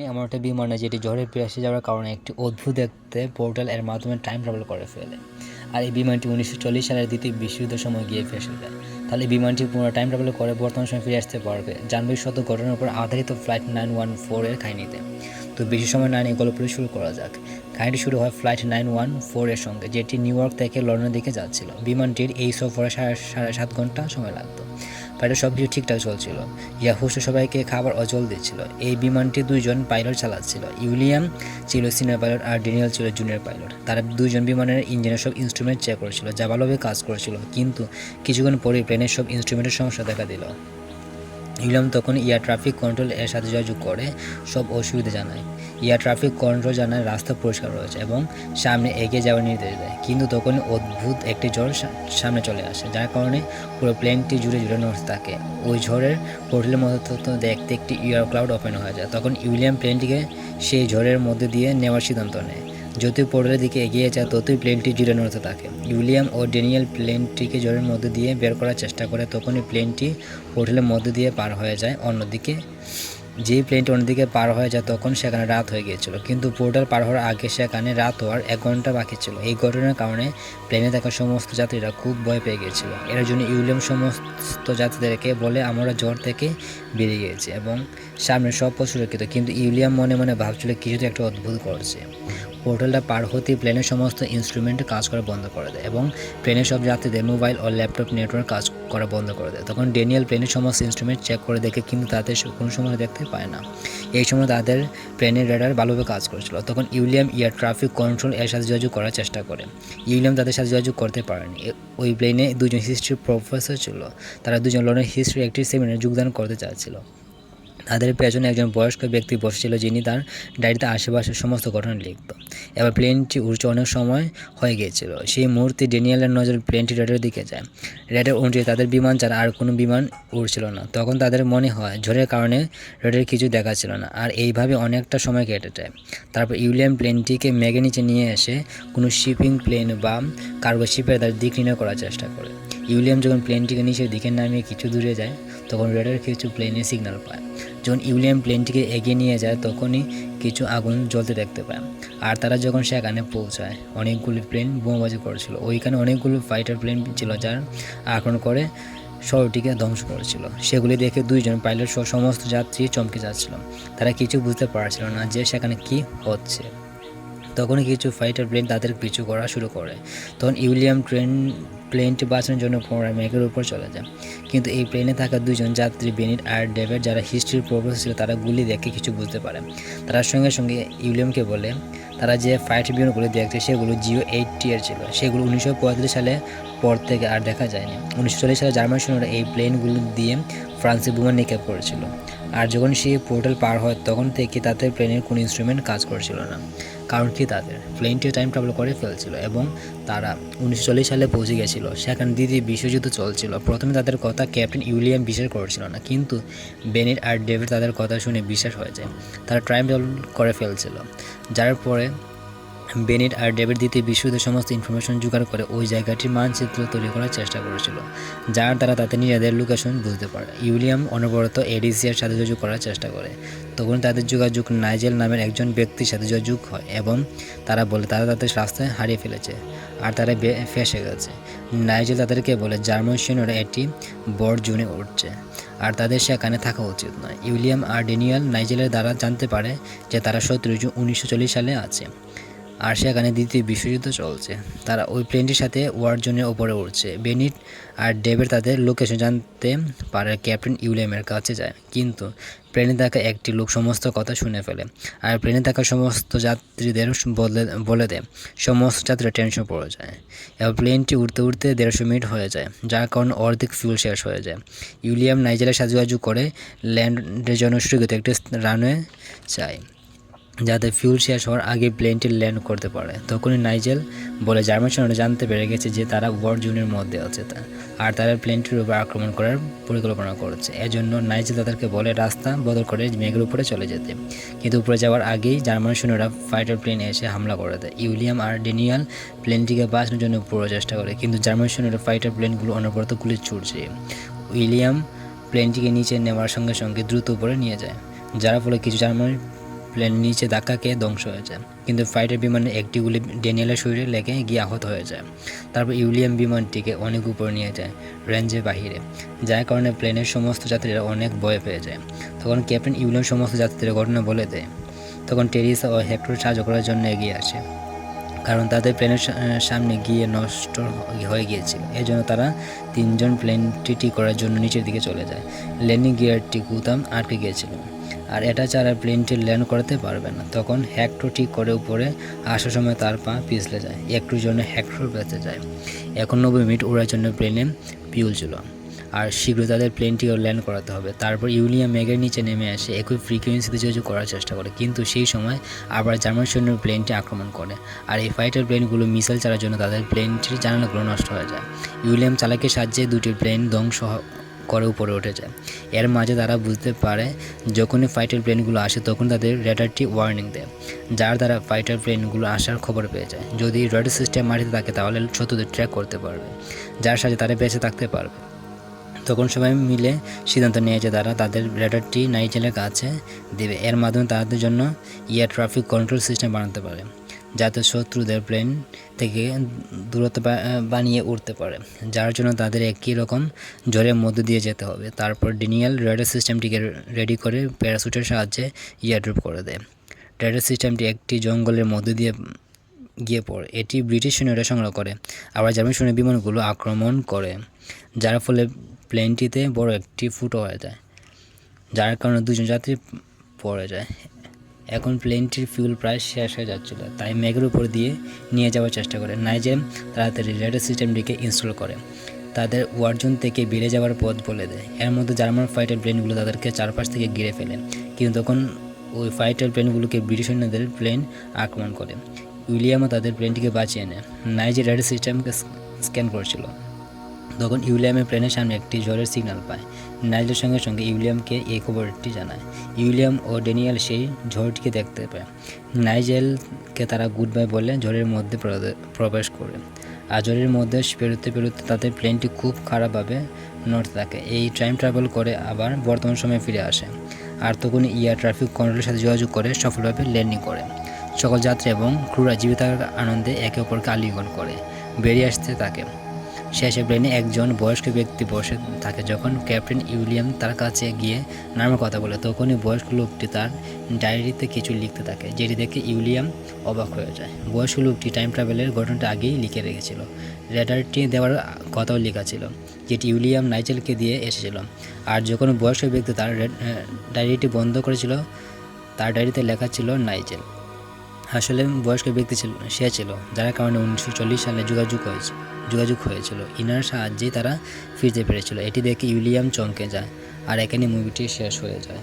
এমন একটা বিমানে যেটি ঝড়ে ভেসে যাওয়ার কারণে একটি অদ্ভুত দেখতে পোর্টাল এর মাধ্যমে টাইম ট্রাভেল করে ফেলে। আর এই বিমানটি 1940 সালের দ্বিতীয় বিশ্বযুদ্ধের সময় গিয়ে ফেসে যায়। তাহলে এই বিমানটি পুরো টাইম ট্রাভেল করে বর্তমান সময় ফিরে আসতে পারবে জানবে সত্য ঘটনার উপর আধারিত ফ্লাইট 914 এর কাহিনীতে। তো বেশি সময় না নিয়ে গল্পটি শুরু করা যাক। কাহিনীটি শুরু হয় ফ্লাইট 914 এর সঙ্গে, যেটি নিউ ইয়র্ক থেকে লন্ডনের দিকে যাচ্ছিল। বিমানটির এই সফরে সাড়ে 7 ঘন্টা সময় লাগতো। ফ্লাইটে সব কিছু ঠিকঠাক চলছিল। ইয়া হোস্ট সবাইকে খাবার ও জল দিচ্ছিল। এই বিমানটি দুইজন পাইলট চালাচ্ছিল। উইলিয়াম ছিল সিনিয়র পাইলট আর ড্যানিয়েল ছিল জুনিয়র পাইলট। তারা দুইজন বিমানের ইঞ্জিনের সব ইনস্ট্রুমেন্ট চেক করেছিল, যা ভালোভাবে কাজ করেছিল। কিন্তু কিছুক্ষণ পরেই প্লেনের সব ইনস্ট্রুমেন্টের সমস্যা দেখা দিল। উইলিয়াম তখন এয়ার ট্রাফিক কন্ট্রোল এর সাথে যোগাযোগ করে সব অসুবিধা জানায়। এয়ার ট্রাফিক কন্ট্রোল জানায় রাস্তা পরিষ্কার রয়েছে এবং সামনে এগিয়ে যাওয়ার নির্দেশ দেয়। কিন্তু তখন অদ্ভুত একটি ঝড় সামনে চলে আসে, যার কারণে পুরো প্লেনটি জুড়ে জুড়ে নড়তে থাকে। ওই ঝড়ের পোর্টালের মধ্যে দেখতে একটি এয়ার ক্লাউড ওপেন হয়ে যায়। তখন উইলিয়াম প্লেনটিকে সেই ঝড়ের মধ্যে দিয়ে নেওয়ার সিদ্ধান্ত নেয়। যতই পোর্টালের দিকে এগিয়ে যায় ততই প্লেনটি জুড়ে নড়তে থাকে। উইলিয়াম ও ড্যানিয়েল প্লেনটিকে ঝড়ের মধ্যে দিয়ে বের করার চেষ্টা করে। তখনই প্লেনটি পোর্টালের মধ্যে দিয়ে পার হয়ে যায় অন্যদিকে। যেই প্লেনটি অন্যদিকে পার হয়ে যায় তখন সেখানে রাত হয়ে গিয়েছিল, কিন্তু পোর্টাল পার হওয়ার আগে সেখানে রাত হওয়ার 1 ঘন্টা বাকি ছিল। এই ঘটনার কারণে প্লেনে থাকা সমস্ত যাত্রীরা খুব ভয় পেয়ে গিয়েছিল। এর জন্য উইলিয়াম সমস্ত যাত্রীদেরকে বলে, আমরা ঝড় থেকে বেরিয়ে গিয়েছি এবং সামনে সব পথ সুরক্ষিত। কিন্তু উইলিয়াম মনে মনে ভাবছিল কিছু তো একটা অদ্ভুত করছে। পোর্টালটা পার হতেই প্লেনের সমস্ত ইনস্ট্রুমেন্ট কাজ করা বন্ধ করে দেয় এবং প্লেনের সব যাত্রীদের মোবাইল ও ল্যাপটপ নেটওয়ার্ক কাজ করা বন্ধ করে দেয়। তখন ড্যানিয়েল প্লেনের সমস্ত ইনস্ট্রুমেন্ট চেক করে দেখে, কিন্তু তাদের কোনো সময় দেখতে পায় না। এই সময় তাদের প্লেনের রেডার ভালোভাবে কাজ করেছিল। তখন উইলিয়াম এয়ার ট্রাফিক কন্ট্রোল এর সাথে যোগাযোগ করার চেষ্টা করে। উইলিয়াম তাদের সাথে যোগাযোগ করতে পারেনি। ওই প্লেনে দুজন হিস্ট্রি প্রফেসর ছিল। তারা দুজন লন্ডন হিস্ট্রি একটি সেমিনারে যোগদান করতে চাচ্ছিল। তাদের পেছনে একজন বয়স্ক ব্যক্তি বসেছিল, যিনি তার ডায়েরিতে আশেপাশের সমস্ত ঘটনা লিখত। এবার প্লেনটি উড়ছে অনেক সময় হয়ে গিয়েছিল। সেই মুহূর্তে ড্যানিয়েলের নজর প্লেনটি রেডারের দিকে যায়। রেডার অনুযায়ী তাদের বিমান ছাড়া আর কোনো বিমান উড়ছিল না। তখন তাদের মনে হয় ঝড়ের কারণে রেডারে কিছু দেখাচ্ছিল না। আর এইভাবে অনেকটা সময় কেটে যায়। তারপর উইলিয়াম প্লেনটিকে মেঘের নিচে নিয়ে এসে কোনো শিপিং প্লেন বা কার্গো শিপের তার দিক নির্ণয় করার চেষ্টা করে। উইলিয়াম যখন প্লেনটিকে নিচের দিকে নামিয়ে কিছু দূরে যায় তখন রেডার কিছু প্লেনের সিগন্যাল পায়। যখন উইলিয়াম প্লেনটিকে এগিয়ে নিয়ে যায় তখনই কিছু আগুন জ্বলতে দেখতে পায়। আর তারা যখন সেখানে পৌঁছায় অনেকগুলো প্লেন বোমাবাজি করেছিল। ওইখানে অনেকগুলো ফাইটার প্লেন ছিল যার আক্রমণ করে শহরটিকে ধ্বংস করেছিল। সেগুলি দেখে দুইজন পাইলট সহ সমস্ত যাত্রী চমকে যাচ্ছিল। তারা কিছু বুঝতে পারছিল না যে সেখানে কি হচ্ছে। তখনই কিছু ফাইটার প্লেন তাদের পিছু করা শুরু করে। তখন উইলিয়াম প্লেনটি বাঁচানোর জন্য পুনরায় মেঘের উপর চলে যায়। কিন্তু এই প্লেনে থাকা দুজন যাত্রী বেনিট আর ডেভিড, যারা হিস্ট্রির প্রফেসর ছিল, তারা গুলি দেখে কিছু বুঝতে পারে। তারা সঙ্গে সঙ্গে উইলিয়ামকে বলে তারা যে ফাইটার বিমানগুলি দেখছে সেগুলো GO-80 এর ছিল। সেগুলো 1935 সালে পর থেকে আর দেখা যায়নি। 1940 সালে জার্মান সৈন্যরা এই প্লেনগুলো দিয়ে ফ্রান্সে বোমা নিক্ষেপ করেছিল। আর যখন সেই পোর্টাল পার হয় তখন থেকে তাদের প্লেনের কোনো ইনস্ট্রুমেন্ট কাজ করছিল না। কারণ কি, তাদের প্লেনটি টাইম ট্রাভেল করে ফেলছিল এবং তারা 1940 সালে পৌঁছে গেছিল। সেখানে দ্বিতীয় বিশ্বযুদ্ধ চলছিল। প্রথমে তাদের কথা ক্যাপ্টেন উইলিয়াম বিশ্বাস করছিল না, কিন্তু বেনিট আর ডেভিড তাদের কথা শুনে বিশ্বাস হয়ে যায়। তারা টাইম ট্রাভেল করে ফেলছিল। যার পরে বেনিট আর ডেভিড দ্বিতীয় বিশ্বযুদ্ধের সমস্ত ইনফরমেশন জোগাড় করে ওই জায়গাটির মানচিত্র তৈরি করার চেষ্টা করেছিল, যার দ্বারা তাদের নিজেদের লোকেশন বুঝতে পারে। উইলিয়াম অনবরত এডিসিয়ার সাথে যোগাযোগ করার চেষ্টা করে। তখন তাদের যোগাযোগ নাইজেল নামের একজন ব্যক্তির সাথে যোগাযোগ হয় এবং তারা বলে তারা তাদের রাস্তায় হারিয়ে ফেলেছে আর তারা ফেসে গেছে। নাইজেল তাদেরকে বলে জার্মান সৈন্যরা এটি বড় জোনে উঠছে আর তাদের সেখানে থাকা উচিত নয়। উইলিয়াম আর ড্যানিয়েল নাইজেলের দ্বারা জানতে পারে যে তারা 17 জুন 1940 সালে আছে আর সেখানে দ্বিতীয় বিশ্বযুদ্ধ চলছে। তারা ওই প্লেনটির সাথে ওয়ার জোনের ওপরে উঠছে। বেনিট আর ডেভিড তাদের লোকেশন জানতে পারে ক্যাপ্টেন উইলিয়ামের কাছে যায়, কিন্তু প্লেনে থাকা একটি লোক সমস্ত কথা শুনে ফেলে আর প্লেনে থাকা সমস্ত যাত্রীদের বলে দেয়। সমস্ত যাত্রীরা টেনশন পড়ে যায়। এবার প্লেনটি উঠতে উঠতে 150 মিনিট হয়ে যায়, যার কারণে অর্ধেক ফিউল শেষ হয়ে যায়। উইলিয়াম নাইজেলের সাথে যোগাযোগ করে ল্যান্ডের জন্য সুরক্ষিত একটি রানওয়ে চায়, যাতে ফিউল শেষ হওয়ার আগে প্লেনটি ল্যান্ড করতে পারে। তখনই নাইজেল বলে জার্মান সৈন্যরা জানতে পেরে গেছে যে তারা ওয়ার জোনের মধ্যে আছে আর তারা প্লেনটির উপর আক্রমণ করার পরিকল্পনা করেছে। এজন্য নাইজেল তাদেরকে বলে রাস্তা বদল করে মেঘের উপরে চলে যেতে। কিন্তু উপরে যাওয়ার আগেই জার্মান সৈন্যরা ফাইটার প্লেন এসে হামলা করে দেয়। উইলিয়াম আর ড্যানিয়েল প্লেনটিকে বাঁচানোর জন্য পুরো চেষ্টা করে, কিন্তু জার্মান সৈন্যরা ফাইটার প্লেনগুলো অনবরত গুলি ছুড়ছে। উইলিয়াম প্লেনটিকে নিচে নেওয়ার সঙ্গে সঙ্গে দ্রুত উপরে নিয়ে যায়, যার ফলে কিছু জার্মান প্লেন নিচে ধাক্কা খেয়ে ধ্বংস হয়ে যায়, কিন্তু ফাইটার বিমানের একটি গুলি ড্যানিয়েলের শরীরে লেগে গিয়ে আহত হয়ে যায়। তারপর উইলিয়াম বিমানটিকে অনেক উপরে নিয়ে যায়, রেঞ্জের বাহিরে, যার কারণে প্লেনের সমস্ত যাত্রীরা অনেক ভয় পেয়ে যায়। তখন ক্যাপ্টেন উইলিয়াম সমস্ত যাত্রীদের ঘটনা বলে দেয়। তখন টেরিসা ও হেক্টর সাহায্য করার জন্য এগিয়ে আসে, কারণ তাদের প্লেনের সামনে গিয়ে নষ্ট হয়ে গিয়েছিল। এই জন্য তারা তিনজন প্লেনটি ঠিক করার জন্য নিচের দিকে চলে যায়। ল্যান্ডিং গিয়ারটি গুদাম আটকে গিয়েছিল, আর এটা ছাড়া প্লেনটি ল্যান্ড করতে পারবে না। তখন হেক্টর ঠিক করে উপরে আসার সময় তার পা পিছলে যায়, একটুর জন্য হেক্টর বেঁচে যায়। এখন 90 মিনিট ওড়ার জন্য প্লেনে পিউল ছিল, আর শীঘ্রই তাদের প্লেনটিও ল্যান্ড করাতে হবে। তারপর উইলিয়াম মেঘের নিচে নেমে আসে, একই ফ্রিকোয়েন্সিতে যোগাযোগ করার চেষ্টা করে, কিন্তু সেই সময় আবার জার্মান সৈন্যের প্লেনটি আক্রমণ করে, আর এই ফাইটার প্লেনগুলো মিসাইল চালার জন্য তাদের প্লেনটির জানালাগুলো নষ্ট হয়ে যায়। উইলিয়াম চালকের সাহায্যে দুটি প্লেন ধ্বংস করে উপরে উঠে যায়। এর মাঝে তারা বুঝতে পারে যখনই ফাইটার প্লেনগুলো আসে তখন তাদের রেডারটি ওয়ার্নিং দেয়, যার দ্বারা ফাইটার প্লেনগুলো আসার খবর পেয়ে যায়। যদি রেডার সিস্টেম মাটিতে থাকে তাহলে শত্রুদের ট্র্যাক করতে পারবে, যার সাহায্যে তারা বেঁচে থাকতে পারবে। তখন সবাই মিলে সিদ্ধান্ত নিয়ে যে তারা তাদের রেডারটি নাইজেলের কাছে দেবে। এর মাধ্যমে তাদের জন্য এয়ার ট্রাফিক কন্ট্রোল সিস্টেম বানাতে পারে, যাতে শত্রুদের প্লেন থেকে দূরত্ব বানিয়ে উঠতে পারে, যার জন্য তাদের একই রকম ঝড়ের মধ্য দিয়ে যেতে হবে। তারপর ড্যানিয়েল রেডার সিস্টেমটিকে রেডি করে প্যারাশুটের সাহায্যে এয়ারড্রপ করে দেয়। রেডার সিস্টেমটি একটি জঙ্গলের মধ্য দিয়ে গিয়ে পড়ে। এটি ব্রিটিশ সৈন্যরা সংগ্রহ করে, আবার জার্মান সৈন্য বিমানগুলো আক্রমণ করে, যার ফলে প্লেনটিতে বড় একটি ফুটো হয়ে যায়, যার কারণে দুজন যাত্রী পড়ে যায়। এখন প্লেনটির ফিউল প্রায় শেষ হয়ে যাচ্ছিল, তাই মেঘের উপর দিয়ে নিয়ে যাওয়ার চেষ্টা করে। নাইজেল তাড়াতাড়ি রেডার সিস্টেমটিকে ইনস্টল করে তাদের ওয়ারজোন থেকে বেরিয়ে যাওয়ার পথ বলে দেয়। এর মধ্যে জার্মান ফাইটার প্লেনগুলো তাদেরকে চারপাশ থেকে ঘিরে ফেলে, কিন্তু তখন ওই ফাইটার প্লেনগুলোকে ব্রিটিশ সৈন্যদের প্লেন আক্রমণ করে। উইলিয়ামও তাদের প্লেনটিকে বাঁচিয়ে নেয়। নাইজেল রেডার সিস্টেমকে স্ক্যান করছিল, তখন উইলিয়ামের প্লেনের সামনে একটি ঝড়ের সিগন্যাল পায়। নাইজেলের সঙ্গে সঙ্গে উইলিয়ামকে এই খবরটি জানায়। উইলিয়াম ও ড্যানিয়েল সেই ঝড়টিকে দেখতে পায়। নাইজেলকে তারা গুড বাই বলে ঝড়ের মধ্যে প্রবেশ করে, আর ঝড়ের মধ্যে পেরোতে পেরোতে তাদের প্লেনটি খুব খারাপভাবে নড়তে থাকে। এই টাইম ট্রাভেল করে আবার বর্তমান সময়ে ফিরে আসে, আর তখন এয়ার ট্রাফিক কন্ট্রোলের সাথে যোগাযোগ করে সফলভাবে ল্যান্ডিং করে। সকল যাত্রী এবং ক্রুরা জীবিত থাকার আনন্দে একে অপরকে আলিঙ্গন করে বেরিয়ে আসতে থাকে। শেষে প্লেনে একজন বয়স্ক ব্যক্তি বসে থাকে। যখন ক্যাপ্টেন উইলিয়াম তার কাছে গিয়ে নামের কথা বলে, তখনই বয়স্ক লোকটি তার ডায়েরিতে কিছু লিখতে থাকে, যেটি দেখে উইলিয়াম অবাক হয়ে যায়। বয়স্ক লোকটি টাইম ট্রাভেলের ঘটনাটা আগেই লিখে রেখেছিল। লেটারটি দেওয়ার কথাও লেখা ছিল, যেটি উইলিয়াম নাইজেলকে দিয়ে এসেছিল। আর যখন বয়স্ক ব্যক্তি তার ডায়েরিটি বন্ধ করেছিল, তার ডায়েরিতে লেখা ছিল নাইজেল। আসলে বয়স্ক ব্যক্তি ছিল, যার কারণে 1940 সালে যোগাযোগ হয়েছিল। ইনার সাহায্যেই তারা ফিরতে পেরেছিল। এটি দেখে উইলিয়াম চমকে যায়, আর এখানে মুভিটি শেষ হয়ে যায়।